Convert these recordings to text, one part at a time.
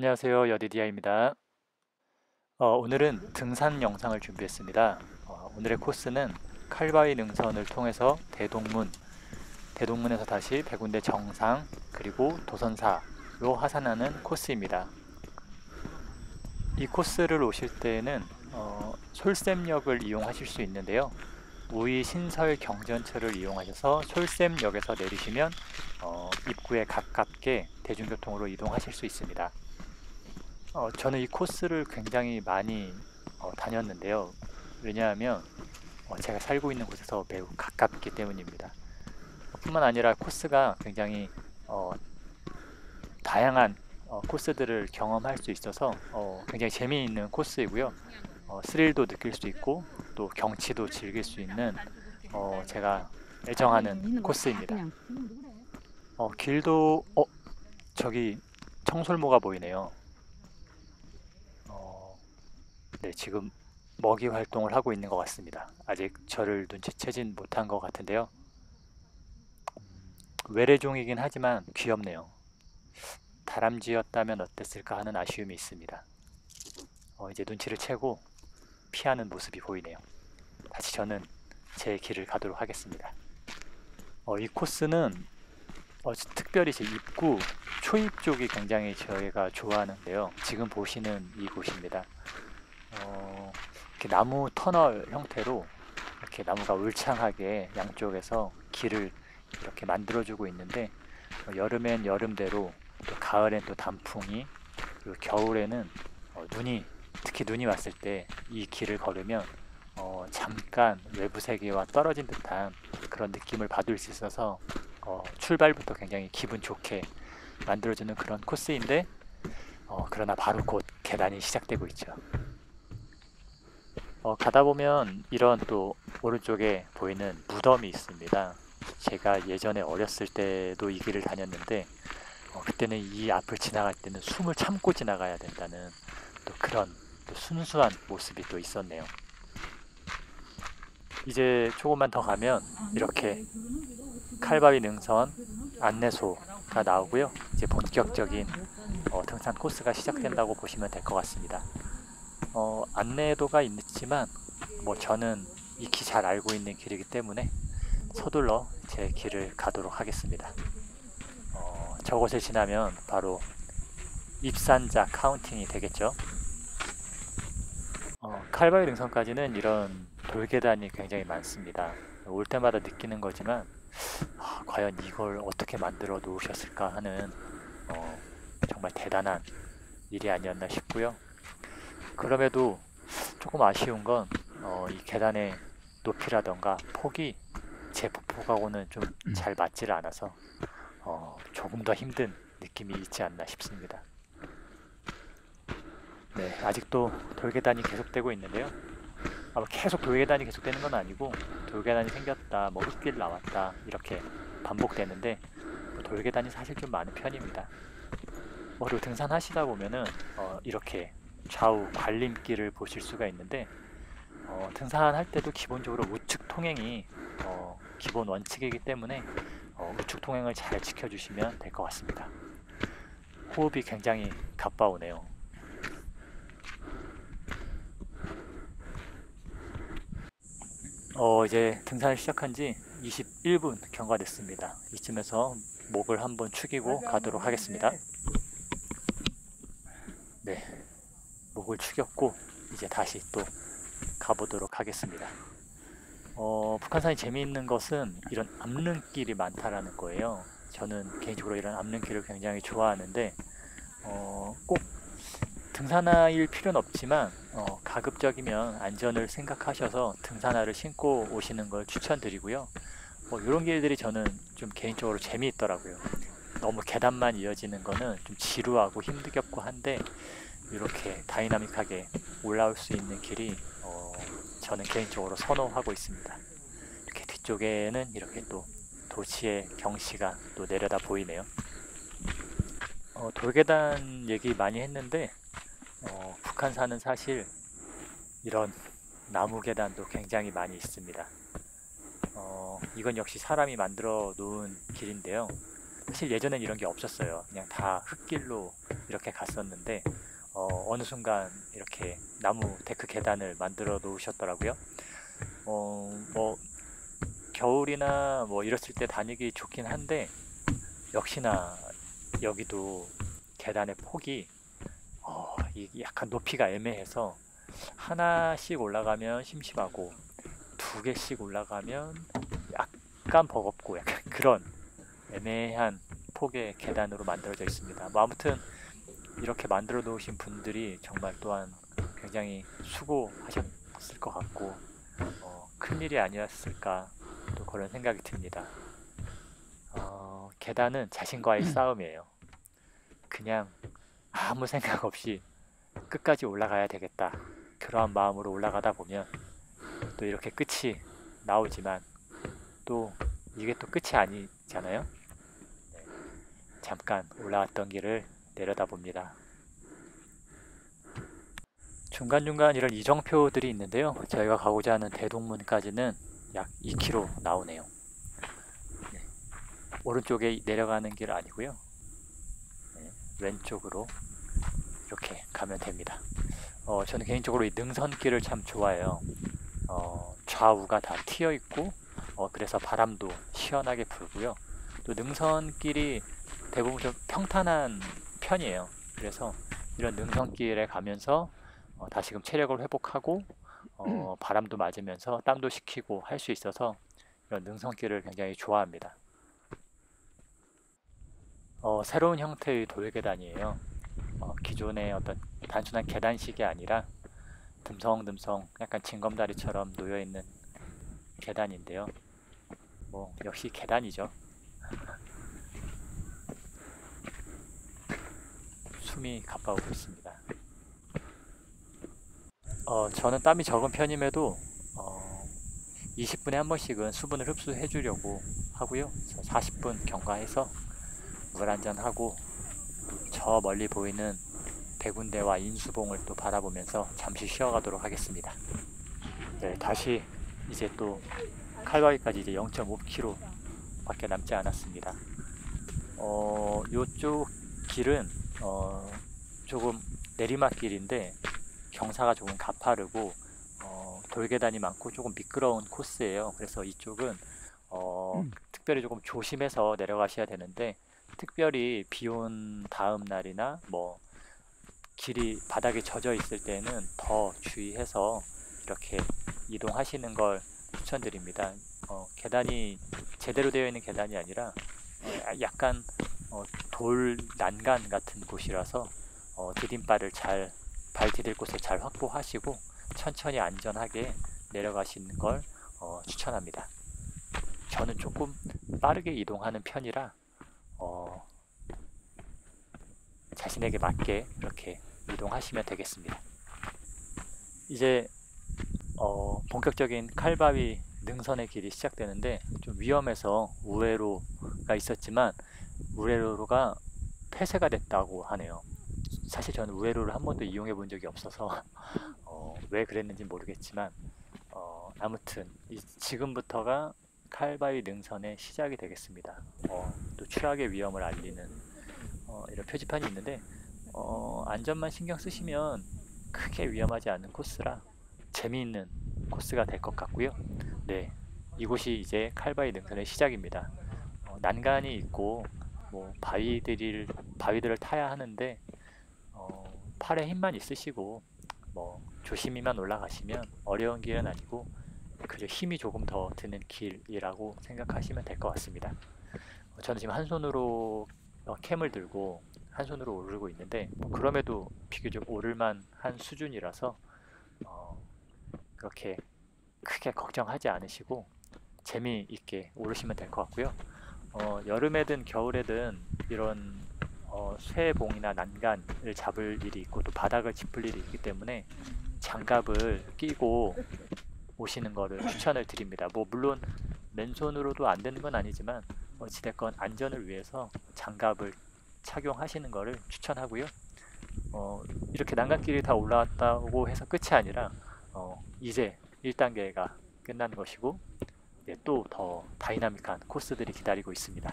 안녕하세요. 여디디아입니다. 오늘은 등산 영상을 준비했습니다. 오늘의 코스는 칼바위 능선을 통해서 대동문에서 다시 백운대 정상, 그리고 도선사로 하산하는 코스입니다. 이 코스를 오실 때에는 솔샘역을 이용하실 수 있는데요. 우이 신설 경전철을 이용하셔서 솔샘역에서 내리시면 입구에 가깝게 대중교통으로 이동하실 수 있습니다. 저는 이 코스를 굉장히 많이 다녔는데요. 왜냐하면 제가 살고 있는 곳에서 매우 가깝기 때문입니다. 뿐만 아니라 코스가 굉장히 다양한 코스들을 경험할 수 있어서 굉장히 재미있는 코스이고요. 스릴도 느낄 수 있고 또 경치도 즐길 수 있는 제가 애정하는 코스입니다. 길도 저기 청솔모가 보이네요. 네, 지금 먹이 활동을 하고 있는 것 같습니다. 아직 저를 눈치채진 못한 것 같은데요. 외래종이긴 하지만 귀엽네요. 다람쥐였다면 어땠을까 하는 아쉬움이 있습니다. 이제 눈치를 채고 피하는 모습이 보이네요. 다시 저는 제 길을 가도록 하겠습니다. 이 코스는 특별히 제 입구 초입 쪽이 굉장히 저희가 좋아하는데요. 지금 보시는 이곳입니다. 이렇게 나무 터널 형태로 이렇게 나무가 울창하게 양쪽에서 길을 이렇게 만들어주고 있는데, 여름엔 여름대로, 또 가을엔 또 단풍이, 그리고 겨울에는 특히 눈이 왔을 때 이 길을 걸으면 잠깐 외부 세계와 떨어진 듯한 그런 느낌을 받을 수 있어서 출발부터 굉장히 기분 좋게 만들어주는 그런 코스인데, 그러나 바로 곧 계단이 시작되고 있죠. 가다 보면 이런 또 오른쪽에 보이는 무덤이 있습니다. 제가 예전에 어렸을 때도 이 길을 다녔는데, 그때는 이 앞을 지나갈 때는 숨을 참고 지나가야 된다는 또 그런 또 순수한 모습이 또 있었네요. 이제 조금만 더 가면 이렇게 칼바위 능선 안내소가 나오고요. 이제 본격적인 등산 코스가 시작된다고 보시면 될 것 같습니다. 안내도가 있지만 저는 익히 잘 알고 있는 길이기 때문에 서둘러 제 길을 가도록 하겠습니다. 저곳을 지나면 바로 입산자 카운팅이 되겠죠. 칼바위 능선까지는 이런 돌계단이 굉장히 많습니다. 올 때마다 느끼는 거지만 과연 이걸 어떻게 만들어 놓으셨을까 하는 정말 대단한 일이 아니었나 싶고요. 그럼에도 조금 아쉬운 건 이 계단의 높이라던가 폭이 제 폭하고는 좀 잘 맞지를 않아서 조금 더 힘든 느낌이 있지 않나 싶습니다. 네, 아직도 돌계단이 계속되고 있는데요. 계속 돌계단이 계속되는 건 아니고, 돌계단이 생겼다, 흙길 나왔다 이렇게 반복되는데, 돌계단이 사실 좀 많은 편입니다. 그리고 등산하시다 보면은 이렇게 좌우 관림길을 보실 수가 있는데, 등산할 때도 기본적으로 우측 통행이 기본 원칙이기 때문에 우측 통행을 잘 지켜주시면 될 것 같습니다. 호흡이 굉장히 가빠오네요. 이제 등산을 시작한 지 21분 경과됐습니다. 이쯤에서 목을 한번 축이고 가도록 하겠습니다. 네, 목을 축였고 이제 다시 또 가보도록 하겠습니다. 북한산이 재미있는 것은 이런 암릉길이 많다라는 거예요. 저는 개인적으로 이런 암릉길을 굉장히 좋아하는데, 꼭 등산화일 필요는 없지만 가급적이면 안전을 생각하셔서 등산화를 신고 오시는 걸 추천드리고요. 이런 길들이 저는 좀 개인적으로 재미있더라고요. 너무 계단만 이어지는 거는 좀 지루하고 힘겹고 한데, 이렇게 다이나믹하게 올라올 수 있는 길이 저는 개인적으로 선호하고 있습니다. 이렇게 뒤쪽에는 이렇게 또 도시의 경치가 또 내려다 보이네요. 돌계단 얘기 많이 했는데, 북한산은 사실 이런 나무 계단도 굉장히 많이 있습니다. 이건 역시 사람이 만들어 놓은 길인데요. 사실 예전엔 이런 게 없었어요. 그냥 다 흙길로 이렇게 갔었는데 어느 순간 이렇게 나무 데크 계단을 만들어 놓으셨더라고요. 뭐 겨울이나 뭐 이랬을 때 다니기 좋긴 한데 역시나 여기도 계단의 폭이 이 약간 높이가 애매해서 하나씩 올라가면 심심하고 두 개씩 올라가면 약간 버겁고 약간 그런 애매한 폭의 계단으로 만들어져 있습니다. 뭐 아무튼 이렇게 만들어 놓으신 분들이 정말 또한 굉장히 수고하셨을 것 같고 큰일이 아니었을까 또 그런 생각이 듭니다. 계단은 자신과의 싸움이에요. 그냥 아무 생각 없이 끝까지 올라가야 되겠다. 그러한 마음으로 올라가다 보면 또 이렇게 끝이 나오지만 또 이게 또 끝이 아니잖아요. 네, 잠깐 올라왔던 길을 내려다 봅니다. 중간중간 이런 이정표들이 있는데요. 저희가 가고자 하는 대동문까지는 약 2km 나오네요. 네, 오른쪽에 내려가는 길 아니고요. 네, 왼쪽으로 이렇게 가면 됩니다. 저는 개인적으로 이 능선길을 참 좋아해요. 좌우가 다 트여 있고 그래서 바람도 시원하게 불고요. 또 능선길이 대부분 좀 평탄한 편이에요. 그래서 이런 능선길에 가면서 다시금 체력을 회복하고 바람도 맞으면서 땀도 식히고 할 수 있어서 이런 능선길을 굉장히 좋아합니다. 새로운 형태의 돌계단이에요. 기존의 어떤 단순한 계단식이 아니라 듬성듬성 약간 징검다리처럼 놓여있는 계단인데요. 뭐 역시 계단이죠. 숨이 가빠오고 있습니다. 저는 땀이 적은 편임에도 20분에 한 번씩은 수분을 흡수해 주려고 하고요. 40분 경과해서 물 한잔 하고 저 멀리 보이는 백운대와 인수봉을 또 바라보면서 잠시 쉬어가도록 하겠습니다. 네, 다시 이제 또 칼바위까지 이제 0.5km 밖에 남지 않았습니다. 요쪽 길은 조금 내리막길인데 경사가 조금 가파르고 돌계단이 많고 조금 미끄러운 코스예요. 그래서 이쪽은 특별히 조금 조심해서 내려가셔야 되는데 특별히 비 온 다음 날이나 뭐 길이 바닥에 젖어 있을 때는 더 주의해서 이렇게 이동하시는 걸 추천드립니다. 계단이 제대로 되어 있는 계단이 아니라 약간 돌 난간 같은 곳이라서 디딤발을 발 디딜 곳을 잘 확보하시고 천천히 안전하게 내려가시는 걸 추천합니다. 저는 조금 빠르게 이동하는 편이라 자신에게 맞게 이렇게 이동하시면 되겠습니다. 이제 본격적인 칼바위 능선의 길이 시작되는데 좀 위험해서 우회로가 있었지만 우회로가 폐쇄가 됐다고 하네요. 사실 저는 우회로를 한 번도 이용해 본 적이 없어서 왜 그랬는지 모르겠지만 아무튼 지금부터가 칼바위 능선의 시작이 되겠습니다. 또 추락의 위험을 알리는 이런 표지판이 있는데 안전만 신경 쓰시면 크게 위험하지 않은 코스라 재미있는 코스가 될 것 같고요. 네, 이곳이 이제 칼바위 능선의 시작입니다. 난간이 있고 뭐 바위들을 타야 하는데 팔에 힘만 있으시고 뭐 조심히만 올라가시면 어려운 길은 아니고 그저 힘이 조금 더 드는 길이라고 생각하시면 될 것 같습니다. 저는 지금 한 손으로 캠을 들고 한 손으로 오르고 있는데 그럼에도 비교적 오를만 한 수준이라서 그렇게 크게 걱정하지 않으시고 재미있게 오르시면 될 것 같고요. 여름에든 겨울에든 이런 쇠봉이나 난간을 잡을 일이 있고 또 바닥을 짚을 일이 있기 때문에 장갑을 끼고 오시는 거를 추천을 드립니다. 뭐 물론 맨손으로도 안 되는 건 아니지만 어찌됐건 안전을 위해서 장갑을 착용하시는 거를 추천하고요. 이렇게 난간길이 다 올라왔다고 해서 끝이 아니라 이제 1단계가 끝난 것이고 또 더 다이나믹한 코스들이 기다리고 있습니다.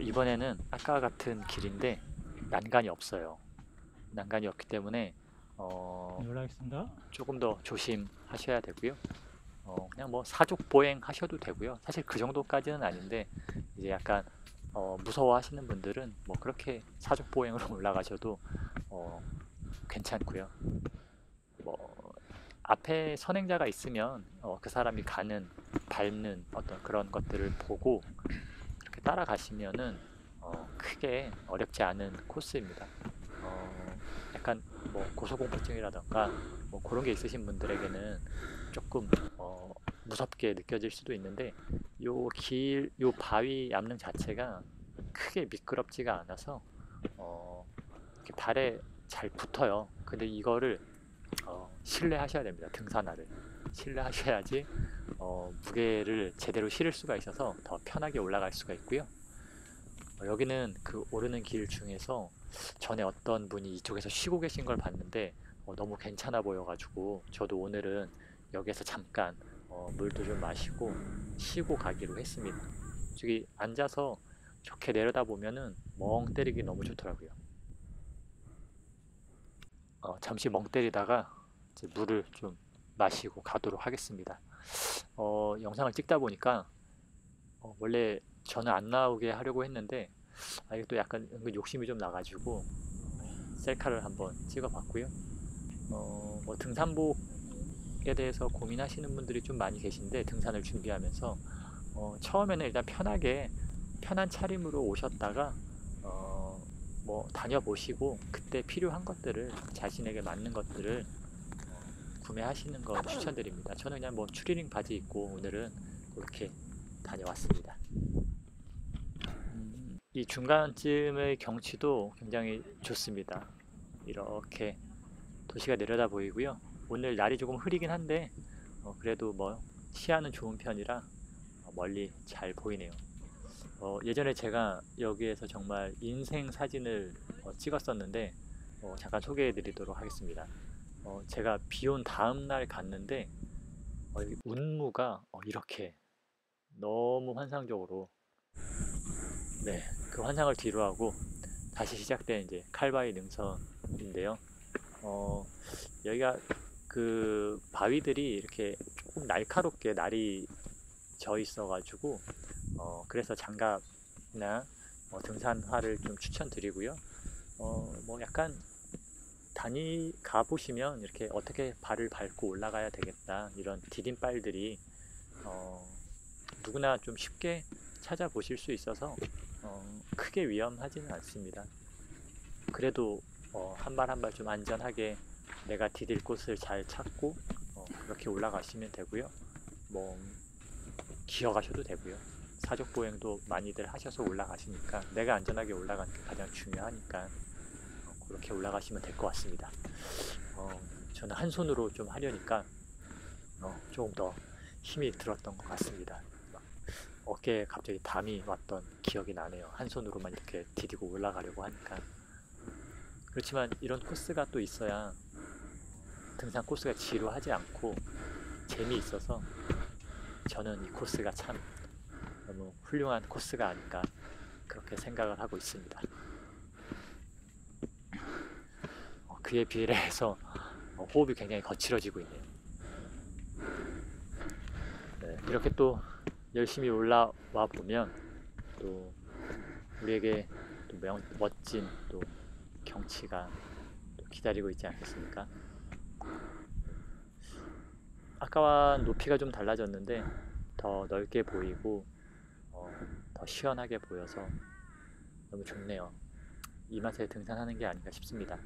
이번에는 아까 같은 길인데 난간이 없어요. 난간이 없기 때문에 연락하겠습니다. 조금 더 조심하셔야 되고요. 그냥 뭐 사족 보행 하셔도 되고요. 사실 그 정도까지는 아닌데 이제 약간 무서워하시는 분들은 뭐 그렇게 사족 보행으로 올라가셔도 괜찮고요. 뭐 앞에 선행자가 있으면 그 사람이 가는 밟는 어떤 그런 것들을 보고 그렇게 따라가시면은 크게 어렵지 않은 코스입니다. 약간 뭐 고소공포증이라던가 뭐 그런 게 있으신 분들에게는 조금 무섭게 느껴질 수도 있는데 요 바위 얌릉 자체가 크게 미끄럽지가 않아서 이렇게 발에 잘 붙어요. 근데 이거를 신뢰하셔야 됩니다. 등산화를 신뢰하셔야지 무게를 제대로 실을 수가 있어서 더 편하게 올라갈 수가 있고요. 여기는 그 오르는 길 중에서 전에 어떤 분이 이쪽에서 쉬고 계신 걸 봤는데 너무 괜찮아 보여가지고 저도 오늘은 여기에서 잠깐 물도 좀 마시고 쉬고 가기로 했습니다. 저기 앉아서 좋게 내려다 보면은 멍 때리기 너무 좋더라고요. 잠시 멍 때리다가 이제 물을 좀 마시고 가도록 하겠습니다. 영상을 찍다 보니까 원래 저는 안 나오게 하려고 했는데 이게 또 약간 은근 욕심이 좀 나가지고 셀카를 한번 찍어봤고요. 뭐 등산복에 대해서 고민하시는 분들이 좀 많이 계신데 등산을 준비하면서 처음에는 일단 편한 차림으로 오셨다가 뭐 다녀보시고 그때 필요한 것들을 자신에게 맞는 것들을 구매하시는 거 추천드립니다. 저는 그냥 뭐 추리닝 바지 입고 오늘은 그렇게 다녀왔습니다. 이 중간쯤의 경치도 굉장히 좋습니다. 이렇게 도시가 내려다 보이고요. 오늘 날이 조금 흐리긴 한데 그래도 뭐 시야는 좋은 편이라 멀리 잘 보이네요. 예전에 제가 여기에서 정말 인생 사진을 찍었었는데 잠깐 소개해 드리도록 하겠습니다. 제가 비 온 다음 날 갔는데 운무가 이렇게 너무 환상적으로 네, 그 환상을 뒤로하고 다시 시작된 이제 칼바위 능선인데요. 어, 여기가 그 바위들이 이렇게 조금 날카롭게 날이 져 있어가지고 그래서 장갑이나 등산화를 좀 추천드리고요. 뭐 약간 가보시면 이렇게 어떻게 발을 밟고 올라가야 되겠다 이런 디딤발들이 누구나 좀 쉽게 찾아보실 수 있어서 크게 위험하지는 않습니다. 그래도 한 발 한 발 좀 안전하게 내가 디딜 곳을 잘 찾고 그렇게 올라가시면 되고요. 뭐 기어가셔도 되고요. 사족 보행도 많이들 하셔서 올라가시니까 내가 안전하게 올라가는 게 가장 중요하니까 그렇게 올라가시면 될 것 같습니다. 저는 한 손으로 좀 하려니까 조금 더 힘이 들었던 것 같습니다. 어깨에 갑자기 담이 왔던 기억이 나네요. 한 손으로만 이렇게 디디고 올라가려고 하니까. 그렇지만 이런 코스가 또 있어야 등산 코스가 지루하지 않고 재미있어서 저는 이 코스가 참 너무 훌륭한 코스가 아닌가 그렇게 생각을 하고 있습니다. 그에 비례해서 호흡이 굉장히 거칠어지고 있네요. 네, 이렇게 또 열심히 올라와 보면 또 우리에게 또 멋진 또 경치가 또 기다리고 있지 않겠습니까? 아까와 높이가 좀 달라졌는데 더 넓게 보이고 더 시원하게 보여서 너무 좋네요. 이 맛에 등산하는 게 아닌가 싶습니다.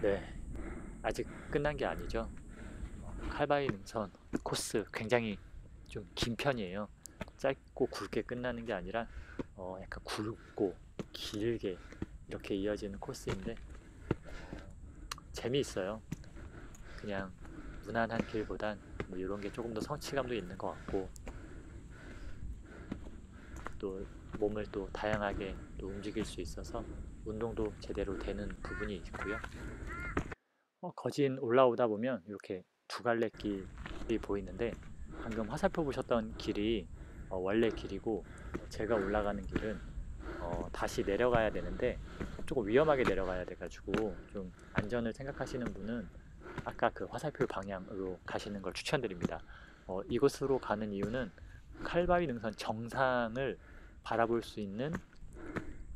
네, 아직 끝난 게 아니죠. 칼바위 능선 코스 굉장히 좀 긴 편이에요. 짧고 굵게 끝나는 게 아니라 약간 굵고 길게 이렇게 이어지는 코스인데 재미있어요. 그냥 무난한 길보단 뭐 이런 게 조금 더 성취감도 있는 것 같고 또 몸을 또 다양하게 또 움직일 수 있어서 운동도 제대로 되는 부분이 있고요. 거진 올라오다 보면 이렇게 두 갈래 길이 보이는데 방금 화살표 보셨던 길이 원래 길이고 제가 올라가는 길은 다시 내려가야 되는데 조금 위험하게 내려가야 돼가지고 좀 안전을 생각하시는 분은 아까 그 화살표 방향으로 가시는 걸 추천드립니다. 이곳으로 가는 이유는 칼바위 능선 정상을 바라볼 수 있는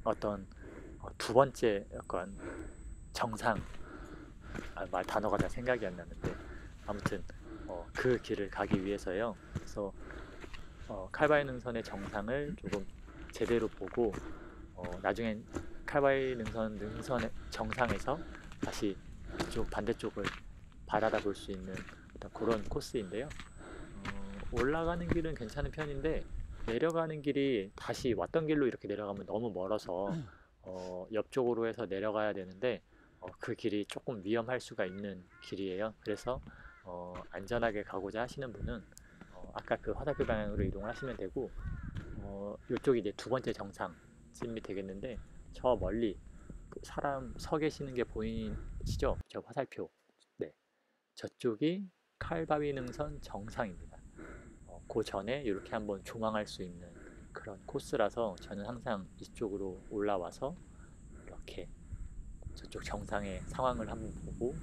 어떤 두 번째 약간 정상, 말 단어가 잘 생각이 안 나는데 아무튼 그 길을 가기 위해서요. 그래서 칼바위 능선의 정상을 조금 제대로 보고 나중엔 칼바위 능선의 정상에서 다시 이쪽 반대쪽을 바라다 볼 수 있는 어떤 그런 코스인데요. 올라가는 길은 괜찮은 편인데 내려가는 길이 다시 왔던 길로 이렇게 내려가면 너무 멀어서 옆쪽으로 해서 내려가야 되는데 그 길이 조금 위험할 수가 있는 길이에요. 그래서 안전하게 가고자 하시는 분은 아까 그 화살표 방향으로 이동을 하시면 되고 이쪽이 이제 두 번째 정상쯤이 되겠는데 저 멀리 그 사람 서 계시는 게 보이시죠? 저 화살표. 네, 저쪽이 칼바위 능선 정상입니다. 그 전에 이렇게 한번 조망할 수 있는 그런 코스라서 저는 항상 이쪽으로 올라와서 이렇게 저쪽 정상의 상황을 한번 보고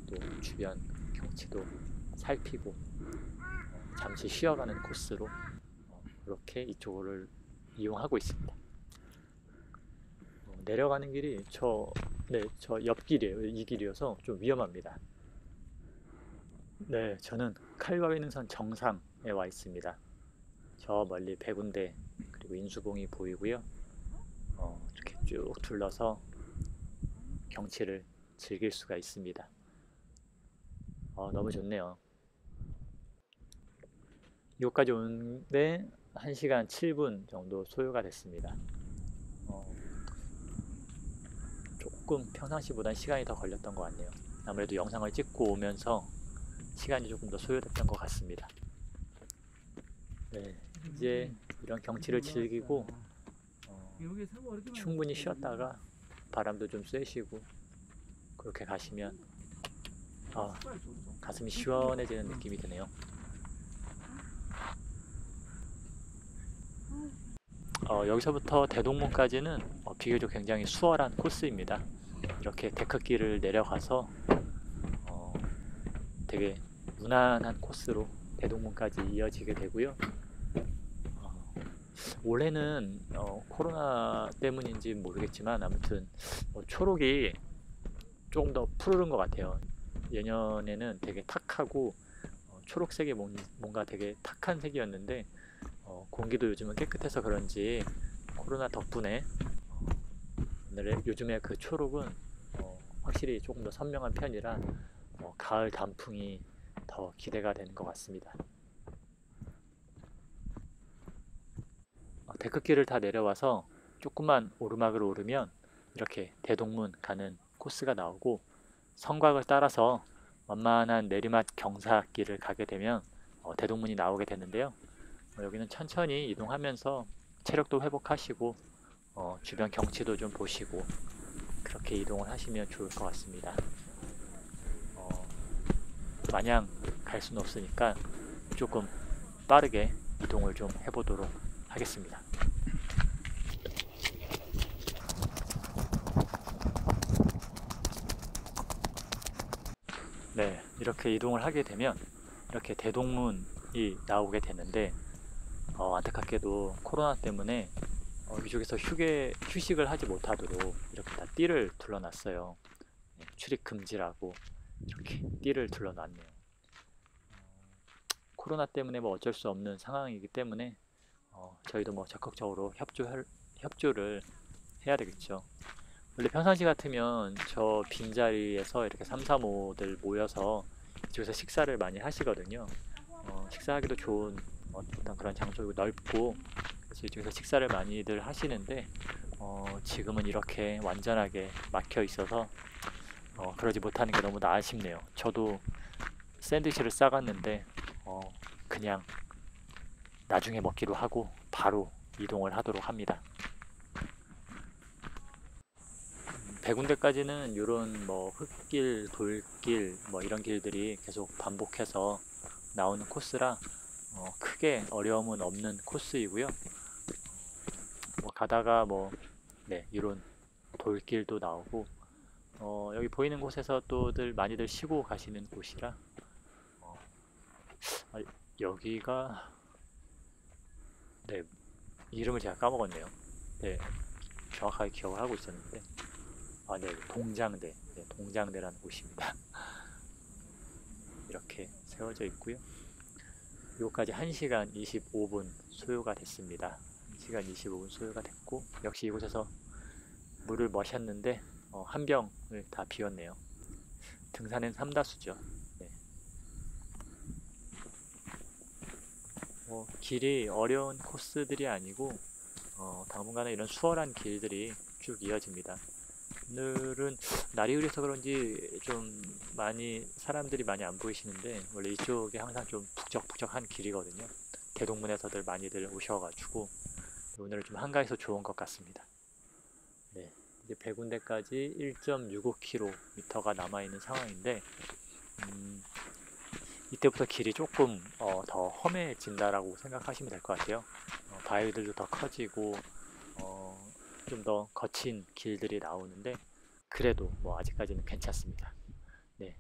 또 주변 경치도 살피고 잠시 쉬어가는 코스로 그렇게 이쪽을 이용하고 있습니다. 내려가는 길이 저 옆길이에요. 이 길이어서 좀 위험합니다. 네, 저는 칼바위 능선 정상에 와 있습니다. 저 멀리 백운대 그리고 인수봉이 보이고요. 이렇게 쭉 둘러서 경치를 즐길 수가 있습니다. 너무 좋네요. 여기까지 오는데 1시간 7분 정도 소요가 됐습니다. 조금 평상시보단 시간이 더 걸렸던 것 같네요. 아무래도 영상을 찍고 오면서 시간이 조금 더 소요됐던 것 같습니다. 네, 이제 이런 경치를 즐기고 충분히 쉬었다가 바람도 좀 쐬시고 그렇게 가시면 가슴이 시원해지는 느낌이 드네요. 여기서부터 대동문까지는 비교적 굉장히 수월한 코스입니다. 이렇게 데크길을 내려가서 되게 무난한 코스로 대동문까지 이어지게 되고요. 올해는 코로나 때문인지 모르겠지만 아무튼 초록이 조금 더 푸르른 것 같아요. 예년에는 되게 탁하고 초록색이 뭔가 되게 탁한 색이었는데 공기도 요즘은 깨끗해서 그런지 코로나 덕분에 요즘에 그 초록은 확실히 조금 더 선명한 편이라 가을 단풍이 더 기대가 되는 것 같습니다. 데크길을 다 내려와서 조금만 오르막을 오르면 이렇게 대동문 가는 코스가 나오고 성곽을 따라서 완만한 내리막 경사길을 가게 되면 대동문이 나오게 되는데요. 여기는 천천히 이동하면서 체력도 회복하시고 주변 경치도 좀 보시고 그렇게 이동을 하시면 좋을 것 같습니다. 마냥 갈 수는 없으니까 조금 빠르게 이동을 좀 해보도록 하겠습니다. 네, 이렇게 이동을 하게 되면 이렇게 대동문이 나오게 되는데 안타깝게도 코로나 때문에 이쪽에서 휴식을 하지 못하도록 이렇게 다 띠를 둘러놨어요. 출입 금지라고 이렇게 띠를 둘러놨네요. 코로나 때문에 뭐 어쩔 수 없는 상황이기 때문에 저희도 뭐 적극적으로 협조를 해야 되겠죠. 원래 평상시 같으면 저 빈자리에서 이렇게 3, 4모들 모여서 이쪽에서 식사를 많이 하시거든요. 식사하기도 좋은 어떤 그런 장소이고 넓고 그래서 이쪽에서 식사를 많이들 하시는데 지금은 이렇게 완전하게 막혀 있어서 그러지 못하는 게 너무 아쉽네요. 저도 샌드위치를 싸갔는데 그냥 나중에 먹기로 하고 바로 이동을 하도록 합니다. 100군데까지는 이런 뭐 흙길, 돌길 뭐 이런 길들이 계속 반복해서 나오는 코스라 크게 어려움은 없는 코스이고요. 뭐 가다가 뭐 네, 이런 돌길도 나오고 여기 보이는 곳에서 또들 많이들 쉬고 가시는 곳이라 아, 여기가 네, 이름을 제가 까먹었네요. 네, 정확하게 기억을 하고 있었는데 네, 동장대. 네, 동장대라는 곳입니다. 이렇게 세워져 있고요. 이곳까지 1시간 25분 소요가 됐습니다. 1시간 25분 소요가 됐고 역시 이곳에서 물을 마셨는데 한 병을 다 비웠네요. 등산은 삼다수죠. 네. 길이 어려운 코스들이 아니고 당분간은 이런 수월한 길들이 쭉 이어집니다. 오늘은 날이 흐려서 그런지 좀 많이 사람들이 많이 안 보이시는데 원래 이쪽에 항상 좀 북적북적한 길이거든요. 대동문에서들 많이들 오셔가지고 오늘은 좀 한가해서 좋은 것 같습니다. 네, 이제 100군데까지 1.65km가 남아있는 상황인데 이때부터 길이 조금 더 험해진다라고 생각하시면 될 것 같아요. 바위들도 더 커지고 좀 더 거친 길들이 나오는데 그래도 뭐 아직까지는 괜찮습니다. 네,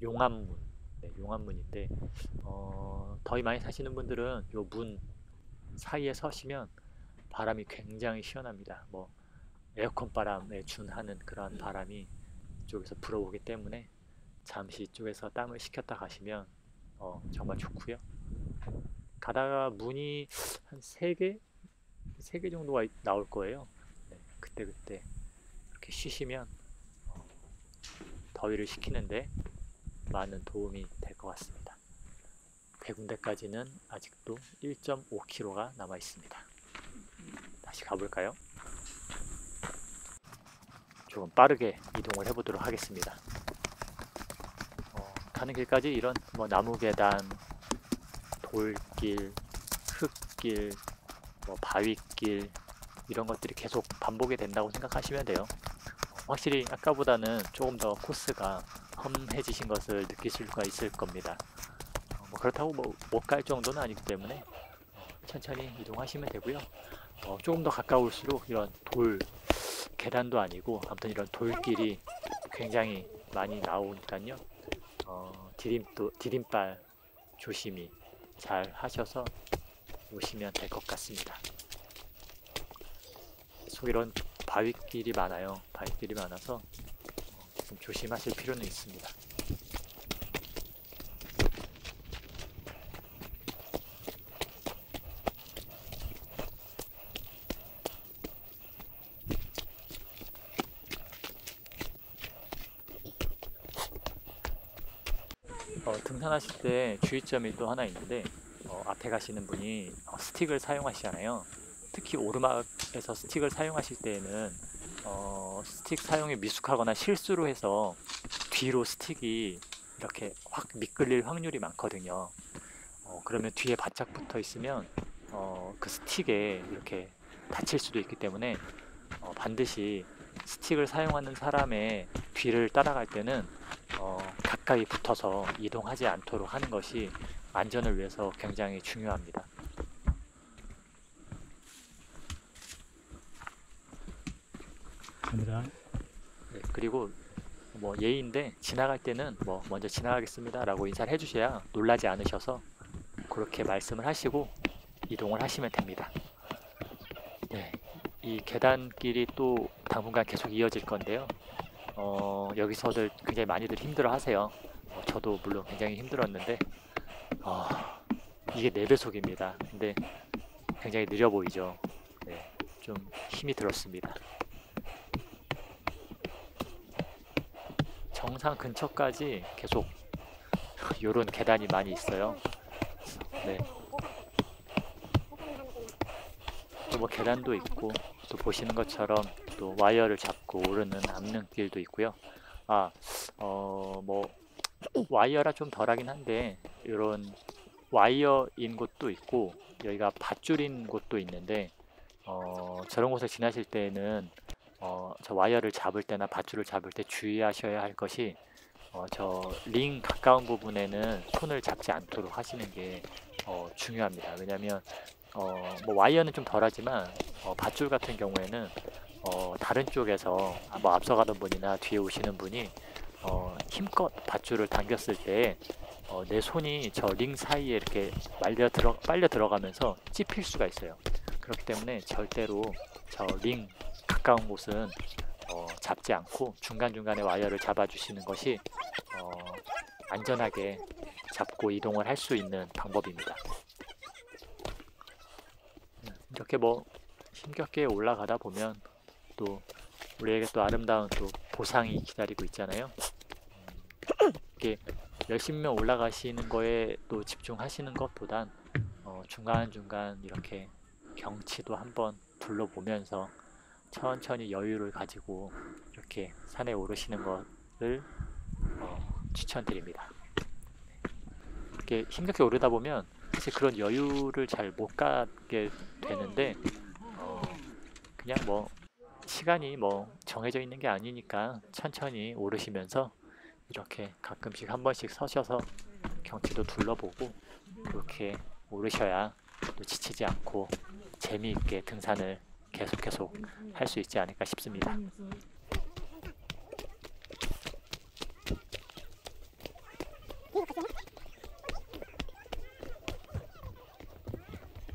용암문, 네, 용암문인데 더위 많이 사시는 분들은 요 문 사이에 서시면 바람이 굉장히 시원합니다. 뭐 에어컨 바람에 준하는 그런 바람이 이쪽에서 불어오기 때문에 잠시 이쪽에서 땀을 식혔다 가시면 정말 좋고요. 가다가 문이 한 3개? 3개 정도가 나올 거예요. 네, 그때그때 이렇게 쉬시면 더위를 식히는데 많은 도움이 될 것 같습니다. 100군데까지는 아직도 1.5km가 남아 있습니다. 다시 가볼까요? 조금 빠르게 이동을 해보도록 하겠습니다. 가는 길까지 이런 뭐 나무 계단, 돌길, 흙길, 뭐 바위길 이런 것들이 계속 반복이 된다고 생각하시면 돼요. 확실히 아까보다는 조금 더 코스가 험해지신 것을 느끼실 수가 있을 겁니다. 뭐 그렇다고 뭐 못 갈 정도는 아니기 때문에 천천히 이동하시면 되고요. 조금 더 가까울수록 이런 돌 계단도 아니고 아무튼 이런 돌길이 굉장히 많이 나오니까요. 디딤발 조심히 잘 하셔서 오시면 될 것 같습니다. 계속 이런 바위길이 많아요. 바위길이 많아서 좀 조심하실 필요는 있습니다. 등산하실 때 주의점이 또 하나 있는데 앞에 가시는 분이 스틱을 사용하시잖아요. 특히 오르막에서 스틱을 사용하실 때에는 스틱 사용에 미숙하거나 실수로 해서 뒤로 스틱이 이렇게 확 미끌릴 확률이 많거든요. 그러면 뒤에 바짝 붙어 있으면 그 스틱에 이렇게 다칠 수도 있기 때문에 반드시 스틱을 사용하는 사람의 뒤를 따라갈 때는 가까이 붙어서 이동하지 않도록 하는 것이 안전을 위해서 굉장히 중요합니다. 갑니다. 네, 그리고 뭐 예의인데 지나갈 때는 뭐 먼저 지나가겠습니다 라고 인사를 해주셔야 놀라지 않으셔서 그렇게 말씀을 하시고 이동을 하시면 됩니다. 네, 이 계단길이 또 당분간 계속 이어질 건데요. 여기서들 굉장히 많이들 힘들어 하세요. 저도 물론 굉장히 힘들었는데 이게 4배속입니다. 근데 굉장히 느려 보이죠. 네, 좀 힘이 들었습니다. 정상 근처까지 계속 요런 계단이 많이 있어요. 네. 또 뭐 계단도 있고 또 보시는 것처럼 또 와이어를 잡고 오르는 암릉길도 있고요. 뭐 와이어라 좀 덜하긴 한데 이런 와이어인 곳도 있고 여기가 밧줄인 곳도 있는데 저런 곳을 지나실 때에는 저 와이어를 잡을 때나 밧줄을 잡을 때 주의하셔야 할 것이 저 링 가까운 부분에는 손을 잡지 않도록 하시는 게 중요합니다. 왜냐하면 뭐 와이어는 좀 덜하지만 밧줄 같은 경우에는 다른 쪽에서 뭐 앞서가던 분이나 뒤에 오시는 분이 힘껏 밧줄을 당겼을 때 내 손이 저 링 사이에 이렇게 빨려 들어가면서 찝힐 수가 있어요. 그렇기 때문에 절대로 저 링 가까운 곳은 잡지 않고 중간중간에 와이어를 잡아주시는 것이 안전하게 잡고 이동을 할 수 있는 방법입니다. 이렇게 뭐 힘겹게 올라가다 보면 또 우리에게 또 아름다운 또 보상이 기다리고 있잖아요. 이렇게 열심히 올라가시는 거에 또 집중하시는 것보단 중간중간 이렇게 경치도 한번 둘러보면서 천천히 여유를 가지고 이렇게 산에 오르시는 것을 추천드립니다. 이렇게 힘겹게 오르다 보면 사실 그런 여유를 잘 못 갖게 되는데 그냥 뭐 시간이 뭐 정해져 있는 게 아니니까 천천히 오르시면서 이렇게 가끔씩 한 번씩 서셔서 경치도 둘러보고 그렇게 오르셔야 또 지치지 않고 재미있게 등산을 계속 할 수 있지 않을까 싶습니다.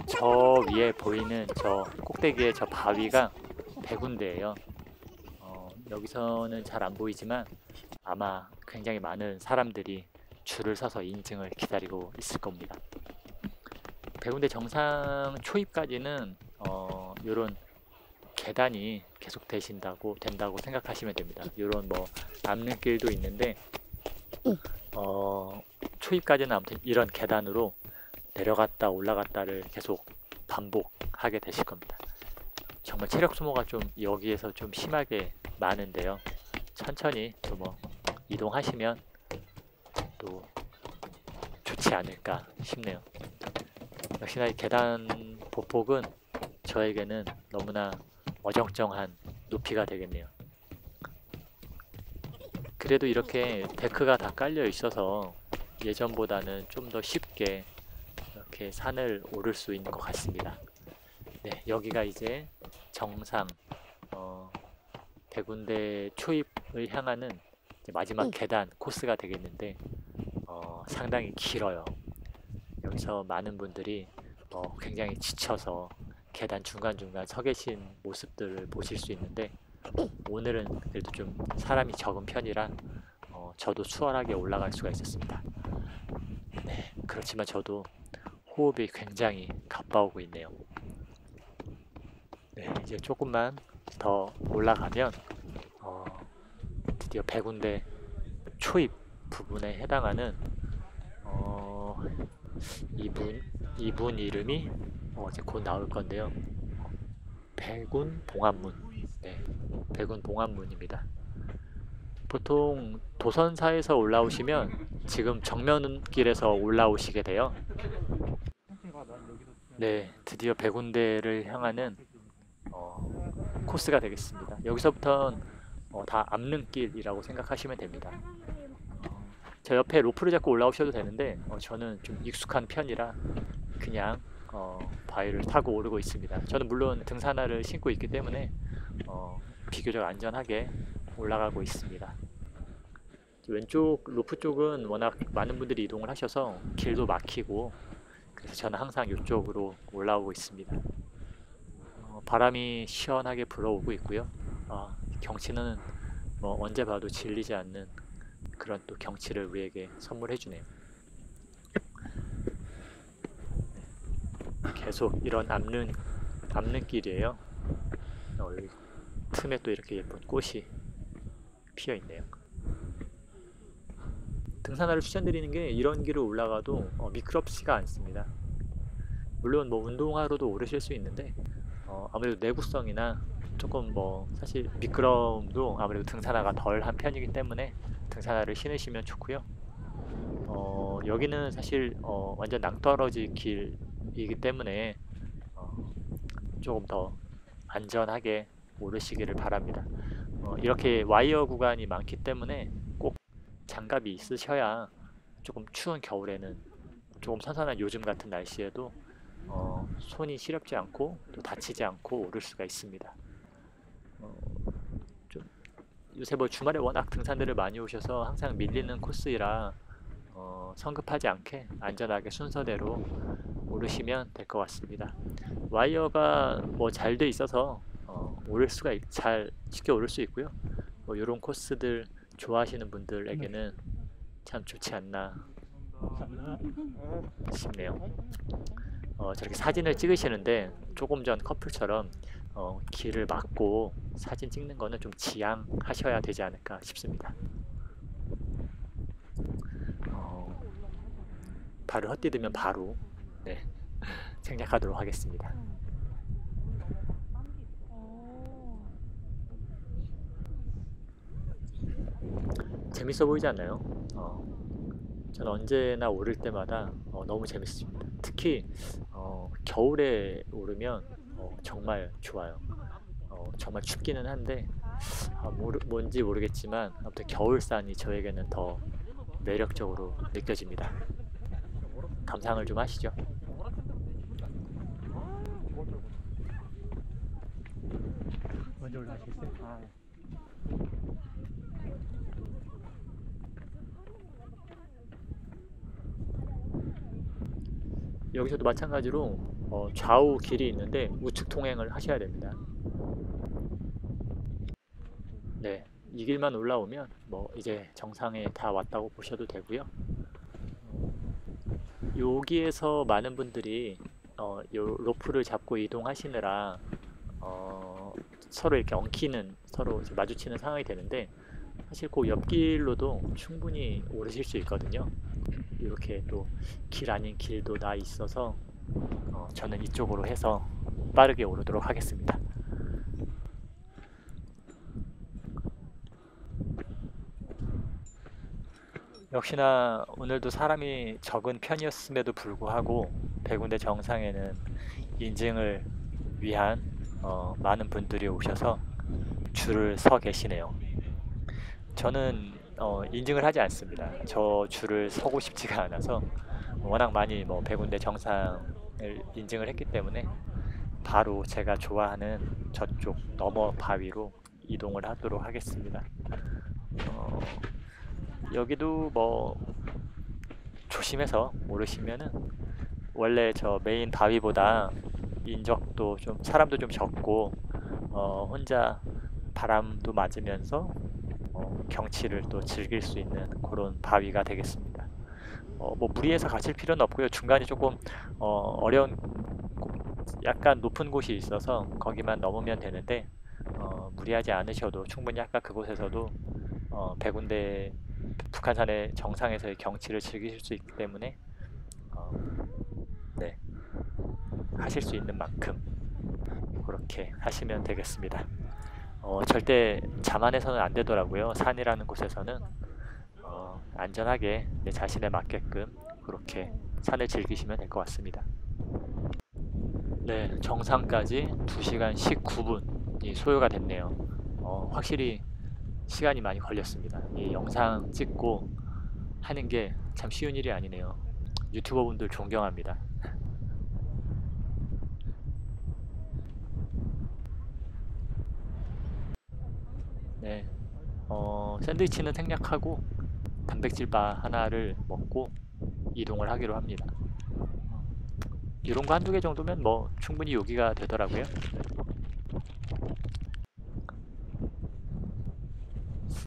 저 위에 보이는 저 꼭대기의 저 바위가 백운대예요. 여기서는 잘 안 보이지만 아마 굉장히 많은 사람들이 줄을 서서 인증을 기다리고 있을 겁니다. 백운대 정상 초입까지는 요런 계단이 계속 된다고 생각하시면 됩니다. 요런 뭐 남는길도 있는데 초입까지는 아무튼 이런 계단으로 내려갔다 올라갔다를 계속 반복하게 되실 겁니다. 정말 체력 소모가 좀 여기에서 좀 심하게 많은데요. 천천히 또 뭐 이동하시면 또 좋지 않을까 싶네요. 역시나 이 계단 보폭은 저에게는 너무나 어정쩡한 높이가 되겠네요. 그래도 이렇게 데크가 다 깔려 있어서 예전보다는 좀 더 쉽게 이렇게 산을 오를 수 있는 것 같습니다. 네, 여기가 이제 정상 백운대 초입을 향하는 이제 마지막 계단 코스가 되겠는데 상당히 길어요. 여기서 많은 분들이 굉장히 지쳐서 계단 중간중간 서 계신 모습들을 보실 수 있는데 오늘은 그래도 좀 사람이 적은 편이라 저도 수월하게 올라갈 수가 있었습니다. 네, 그렇지만 저도 호흡이 굉장히 가빠오고 있네요. 네, 이제 조금만 더 올라가면 드디어 백운대 초입 부분에 해당하는 이분 이름이 이제 곧 나올 건데요. 백운 봉안문. 네, 백운 봉안문입니다. 보통 도선사에서 올라오시면 지금 정면길에서 올라오시게 돼요. 네, 드디어 백운대를 향하는 코스가 되겠습니다. 여기서부터는 다 암릉길이라고 생각하시면 됩니다. 저 옆에 로프를 잡고 올라오셔도 되는데 저는 좀 익숙한 편이라 그냥 바위를 타고 오르고 있습니다. 저는 물론 등산화를 신고 있기 때문에 비교적 안전하게 올라가고 있습니다. 왼쪽 로프 쪽은 워낙 많은 분들이 이동을 하셔서 길도 막히고 그래서 저는 항상 이쪽으로 올라오고 있습니다. 바람이 시원하게 불어오고 있고요. 경치는 뭐 언제 봐도 질리지 않는 그런 또 경치를 우리에게 선물해 주네요. 계속 이런 암릉길이에요. 여기 틈에 또 이렇게 예쁜 꽃이 피어 있네요. 등산화를 추천드리는 게 이런 길을 올라가도 미끄럽지가 않습니다. 물론 뭐 운동화로도 오르실 수 있는데 아무래도 내구성이나 조금 뭐 사실 미끄러움도 아무래도 등산화가 덜한 편이기 때문에 등산화를 신으시면 좋고요. 여기는 사실 완전 낭떠러지 길이기 때문에 조금 더 안전하게 오르시기를 바랍니다. 이렇게 와이어 구간이 많기 때문에 꼭 장갑이 있으셔야 조금 추운 겨울에는 조금 선선한 요즘 같은 날씨에도 손이 시렵지 않고 또 다치지 않고 오를 수가 있습니다. 좀 요새 뭐 주말에 워낙 등산들을 많이 오셔서 항상 밀리는 코스이라 성급하지 않게 안전하게 순서대로 오르시면 될 것 같습니다. 와이어가 뭐 잘 돼 있어서 오를 수가 잘 쉽게 오를 수 있고요. 뭐 이런 코스들 좋아하시는 분들에게는 참 좋지 않나 싶네요. 저렇게 사진을 찍으시는데 조금 전 커플처럼 길을 막고 사진 찍는 거는 좀 지양하셔야 되지 않을까 싶습니다. 발을 헛디디면 바로 생략하도록 하겠습니다. 재밌어 보이지 않나요? 저는 언제나 오를 때마다 너무 재밌습니다. 특히 겨울에 오르면 정말 좋아요. 정말 춥기는 한데 뭔지 모르겠지만 아무튼 겨울산이 저에게는 더 매력적으로 느껴집니다. 감상을 좀 하시죠. 먼저 올라가시겠어요? 여기서도 마찬가지로 좌우 길이 있는데 우측 통행을 하셔야 됩니다. 네, 이 길만 올라오면 뭐 이제 정상에 다 왔다고 보셔도 되고요. 여기에서 많은 분들이 요 로프를 잡고 이동하시느라 서로 이렇게 엉키는, 서로 마주치는 상황이 되는데, 사실 그 옆길로도 충분히 오르실 수 있거든요. 이렇게 또 길 아닌 길도 나 있어서 저는 이쪽으로 해서 빠르게 오르도록 하겠습니다. 역시나 오늘도 사람이 적은 편이었음에도 불구하고 백운대 정상에는 인증을 위한 많은 분들이 오셔서 줄을 서 계시네요. 저는 인증을 하지 않습니다. 저 줄을 서고 싶지가 않아서, 워낙 많이 백운대 정상을 인증을 했기 때문에 바로 제가 좋아하는 저쪽 너머 바위로 이동을 하도록 하겠습니다. 여기도 뭐 조심해서 오르시면은 원래 저 메인 바위보다 인적도 좀, 사람도 좀 적고 혼자 바람도 맞으면서 경치를 또 즐길 수 있는 그런 바위가 되겠습니다. 뭐 무리해서 가실 필요는 없고요. 중간에 조금 어려운, 약간 높은 곳이 있어서 거기만 넘으면 되는데 무리하지 않으셔도 충분히 아까 그곳에서도 백운대 북한산의 정상에서의 경치를 즐기실 수 있기 때문에 네, 하실 수 있는 만큼 그렇게 하시면 되겠습니다. 절대 자만해서는 안 되더라고요. 산이라는 곳에서는 안전하게 내 자신에 맞게끔 그렇게 산을 즐기시면 될 것 같습니다. 네, 정상까지 2시간 19분이 소요가 됐네요. 확실히 시간이 많이 걸렸습니다. 이 영상 찍고 하는 게 참 쉬운 일이 아니네요. 유튜버 분들 존경합니다. 네, 샌드위치는 생략하고 단백질바 하나를 먹고 이동을 하기로 합니다. 이런 거 한두 개 정도면 뭐 충분히 요기가 되더라고요.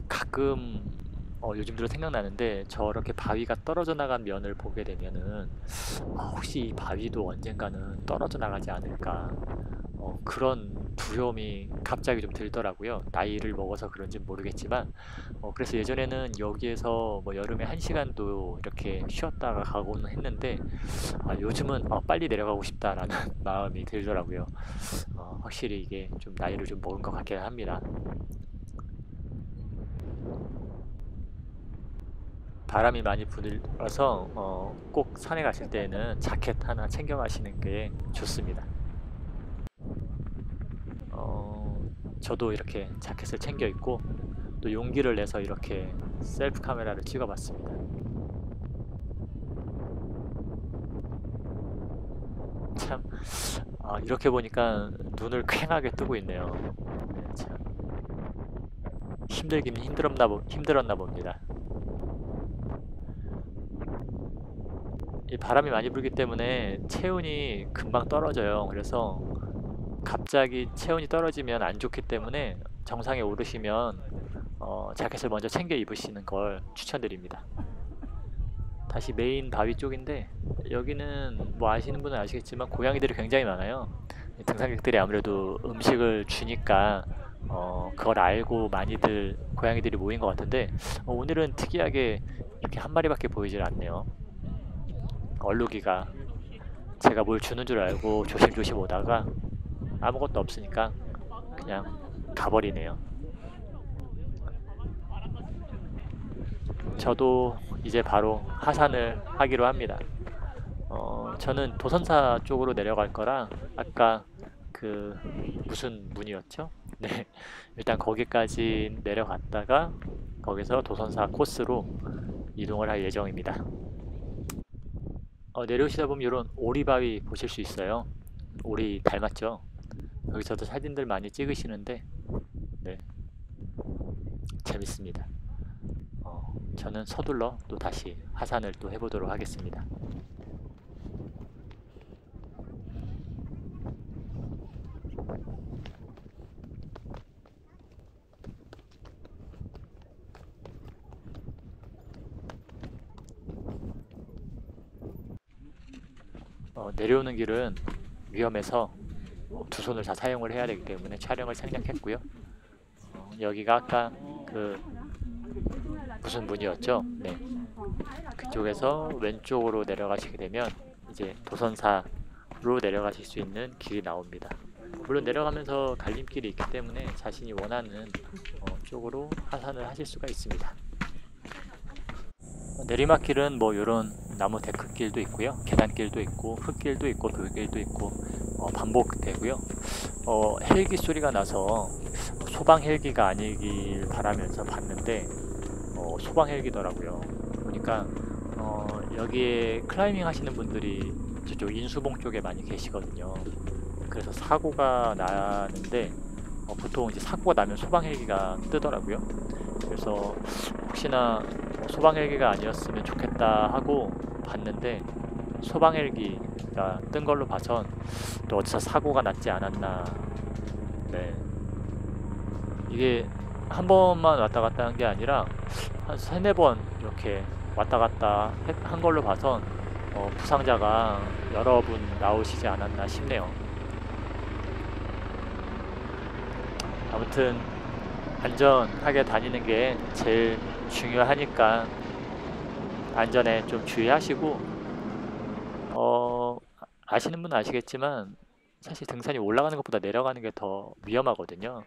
가끔 요즘 들어 생각나는데, 저렇게 바위가 떨어져 나간 면을 보게 되면은 혹시 이 바위도 언젠가는 떨어져 나가지 않을까, 그런 두려움이 갑자기 좀 들더라고요. 나이를 먹어서 그런지 모르겠지만 그래서 예전에는 여기에서 뭐 여름에 1시간도 이렇게 쉬었다가 가고는 했는데 요즘은 빨리 내려가고 싶다라는 마음이 들더라고요. 확실히 이게 좀 나이를 좀 먹은 것 같긴 합니다. 바람이 많이 불어서 꼭 산에 가실 때에는 자켓 하나 챙겨 가시는 게 좋습니다. 저도 이렇게 자켓을 챙겨 입고 또 용기를 내서 이렇게 셀프 카메라를 찍어봤습니다. 참, 이렇게 보니까 눈을 퀭하게 뜨고 있네요. 네, 참 힘들긴 힘들었나 봅니다. 이 바람이 많이 불기 때문에 체온이 금방 떨어져요. 그래서 갑자기 체온이 떨어지면 안 좋기 때문에 정상에 오르시면 자켓을 먼저 챙겨 입으시는 걸 추천드립니다. 다시 메인 바위 쪽인데 여기는 뭐 아시는 분은 아시겠지만 고양이들이 굉장히 많아요. 등산객들이 아무래도 음식을 주니까 그걸 알고 많이들 고양이들이 모인 것 같은데 오늘은 특이하게 이렇게 한 마리밖에 보이질 않네요. 얼룩이가 제가 뭘 주는 줄 알고 조심조심 오다가 아무것도 없으니까 그냥 가버리네요. 저도 이제 바로 하산을 하기로 합니다. 저는 도선사 쪽으로 내려갈 거라 아까 그 무슨 문이었죠? 네, 일단 거기까지 내려갔다가 거기서 도선사 코스로 이동을 할 예정입니다. 내려오시다 보면 이런 오리바위 보실 수 있어요. 오리 닮았죠? 여기서도 사진들 많이 찍으시는데 네, 재밌습니다. 저는 서둘러 또 다시 하산을 또 해보도록 하겠습니다. 내려오는 길은 위험해서 두 손을 다 사용을 해야 되기 때문에 촬영을 생략했고요. 여기가 아까 그 무슨 문이었죠? 네, 그쪽에서 왼쪽으로 내려가시게 되면 이제 도선사로 내려가실 수 있는 길이 나옵니다. 물론 내려가면서 갈림길이 있기 때문에 자신이 원하는 쪽으로 하산을 하실 수가 있습니다. 내리막길은 뭐 이런 나무 데크길도 있고요, 계단길도 있고 흙길도 있고 돌길도 있고 반복되고요. 헬기 소리가 나서 소방 헬기가 아니길 바라면서 봤는데 소방 헬기더라고요. 보니까 여기에 클라이밍 하시는 분들이 저쪽 인수봉 쪽에 많이 계시거든요. 그래서 사고가 나는데 보통 이제 사고가 나면 소방 헬기가 뜨더라고요. 그래서 혹시나 소방 헬기가 아니었으면 좋겠다 하고 봤는데 소방 헬기가 뜬 걸로 봐선 또 어디서 사고가 났지 않았나. 네, 이게 한 번만 왔다 갔다 한 게 아니라 한 세네 번 이렇게 왔다 갔다 한 걸로 봐선 부상자가 여러 분 나오시지 않았나 싶네요. 아무튼 안전하게 다니는 게 제일 중요하니까 안전에 좀 주의하시고 아시는 분은 아시겠지만 사실 등산이 올라가는 것보다 내려가는 게 더 위험하거든요.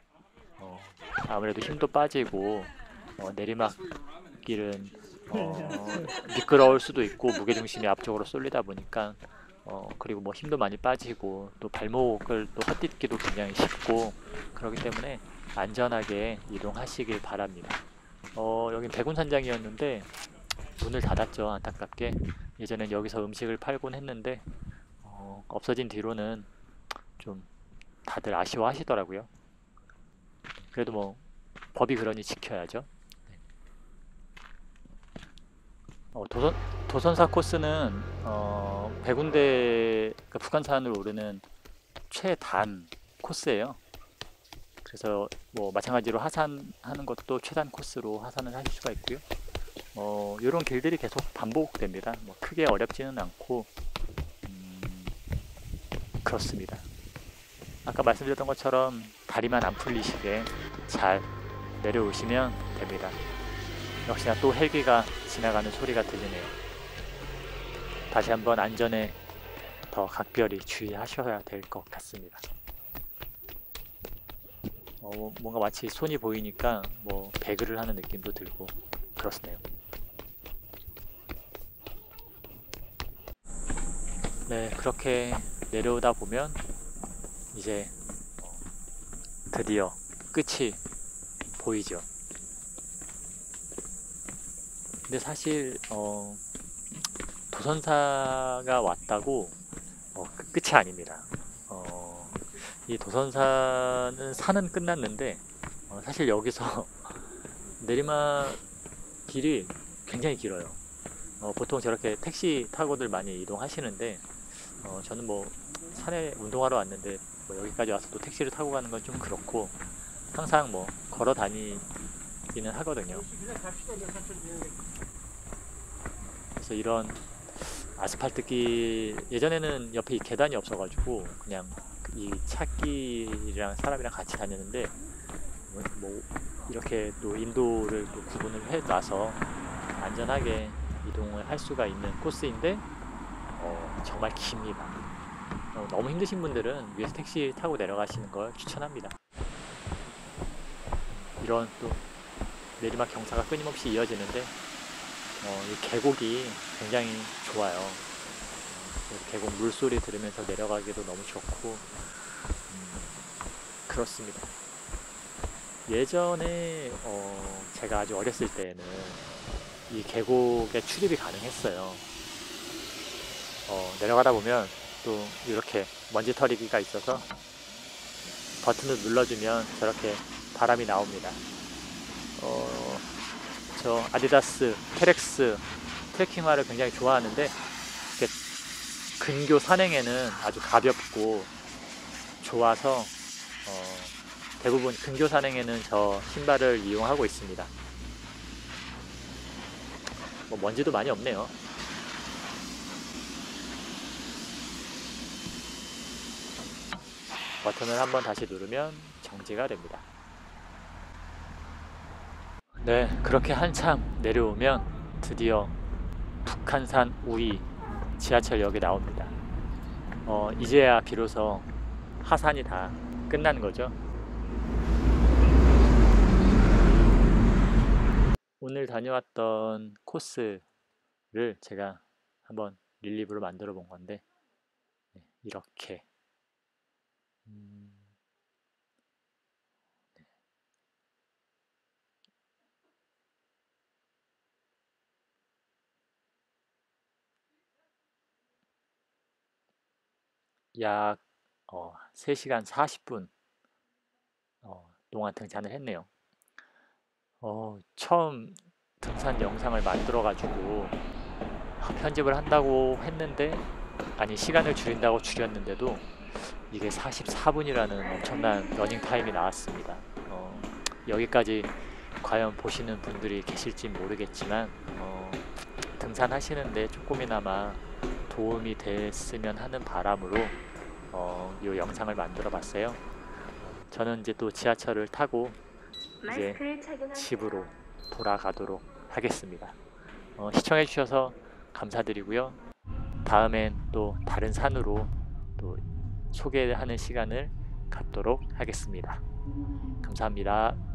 아무래도 힘도 빠지고 내리막길은 미끄러울 수도 있고 무게중심이 앞쪽으로 쏠리다 보니까 그리고 뭐 힘도 많이 빠지고 또 발목을 또 헛디디기도 굉장히 쉽고 그렇기 때문에 안전하게 이동하시길 바랍니다. 여긴 백운산장이었는데 문을 닫았죠, 안타깝게. 예전엔 여기서 음식을 팔곤 했는데 없어진 뒤로는 좀 다들 아쉬워하시더라고요. 그래도 뭐 법이 그러니 지켜야죠. 도선사 코스는 백운대 그러니까 북한산을 오르는 최단 코스예요. 그래서 뭐 마찬가지로 하산하는 것도 최단 코스로 하산을 하실 수가 있고요. 이런 길들이 계속 반복됩니다. 뭐 크게 어렵지는 않고 그렇습니다. 아까 말씀드렸던 것처럼 다리만 안 풀리시게 잘 내려오시면 됩니다. 역시나 또 헬기가 지나가는 소리가 들리네요. 다시 한번 안전에 더 각별히 주의하셔야 될 것 같습니다. 뭔가 마치 손이 보이니까 뭐 배그를 하는 느낌도 들고 그렇네요. 네, 그렇게 내려오다 보면 이제 드디어 끝이 보이죠. 근데 사실 도선사가 왔다고 끝이 아닙니다. 이 도선사는 산은 끝났는데 사실 여기서 내리막 길이 굉장히 길어요. 보통 저렇게 택시 타고들 많이 이동하시는데 저는 뭐 산에 운동하러 왔는데 뭐 여기까지 와서 또 택시를 타고 가는 건 좀 그렇고 항상 뭐 걸어 다니기는 하거든요. 그래서 이런 아스팔트 길, 예전에는 옆에 이 계단이 없어가지고 그냥 이 차길이랑 사람이랑 같이 다녔는데 뭐 이렇게 또 인도를 또 구분을 해놔서 안전하게 이동을 할 수가 있는 코스인데 정말 깁니다. 너무 힘드신 분들은 위에서 택시 타고 내려가시는 걸 추천합니다. 이런 또 내리막 경사가 끊임없이 이어지는데 이 계곡이 굉장히 좋아요. 계곡 물소리 들으면서 내려가기도 너무 좋고 그렇습니다. 예전에 제가 아주 어렸을 때에는 이 계곡에 출입이 가능했어요. 내려가다 보면 또 이렇게 먼지털이기가 있어서 버튼을 눌러주면 저렇게 바람이 나옵니다. 저 아디다스 테렉스 트레킹화를 굉장히 좋아하는데 근교 산행에는 아주 가볍고 좋아서 대부분 근교 산행에는 저 신발을 이용하고 있습니다. 뭐 먼지도 많이 없네요. 버튼을 한번 다시 누르면 정지가 됩니다. 네, 그렇게 한참 내려오면 드디어 북한산 우이 지하철역에 나옵니다. 이제야 비로소 하산이 다 끝난 거죠. 오늘 다녀왔던 코스를 제가 한번 릴리브로 만들어 본 건데 이렇게 약 3시간 40분 동안 등산을 했네요. 처음 등산 영상을 만들어 가지고 편집을 한다고 했는데 아니 시간을 줄인다고 줄였는데도 이게 44분이라는 엄청난 러닝 타임이 나왔습니다. 여기까지 과연 보시는 분들이 계실지 모르겠지만 등산하시는데 조금이나마 도움이 됐으면 하는 바람으로 이 영상을 만들어 봤어요. 저는 이제 또 지하철을 타고 이제 집으로 돌아가도록 하겠습니다. 시청해 주셔서 감사드리고요. 다음엔 또 다른 산으로 또 소개하는 시간을 갖도록 하겠습니다. 감사합니다.